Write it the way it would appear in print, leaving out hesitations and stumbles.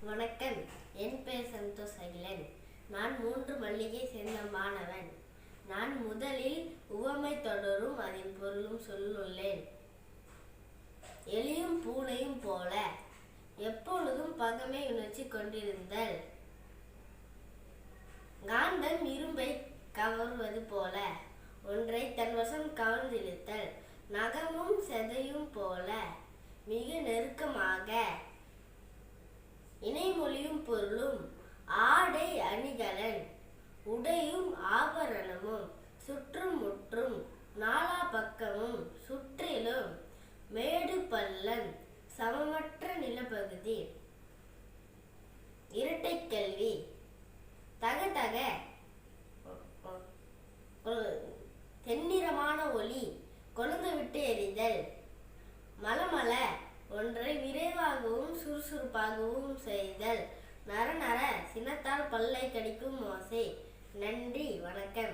வணக்கம். என் பெயர் சந்தோஷ் அகிலன். நான் 3 மல்லிகை சேர்ந்த மாணவன். நான் முதலில் உவமை தொடரும் அதன் பொருளும் சொல்லுள்ளேன். எலியும் பூனையும் போல எப்பொழுதும் பகைமை உணர்ச்சி கொண்டிருந்தல். காந்தம் இரும்பை கவர்வது போல ஒன்றை தன் வசம் கவர்ந்திழுத்தல். நகமும் செதையும் போல மிக நெருக்கமாக இணைமொழியும் பொருளும் ஆடை அணிகலன் உடையும் ஆபரணமும் சுற்றும் முற்றும் நாலா பக்கமும் சுற்றிலும் மேடு பள்ளம் சமமற்ற நிலப்பகுதி. இரட்டை கல்வி தகதக தென்னிறமான ஒளி கொழுந்து விட்டு எறிதல். மலமல ஒன்றை விரைவாகவும் சுறுசுறுப்பாகவும் செய்தல். நர நர சினத்தால் பல்லை கடிக்கும் ஓசை. நன்றி, வணக்கம்.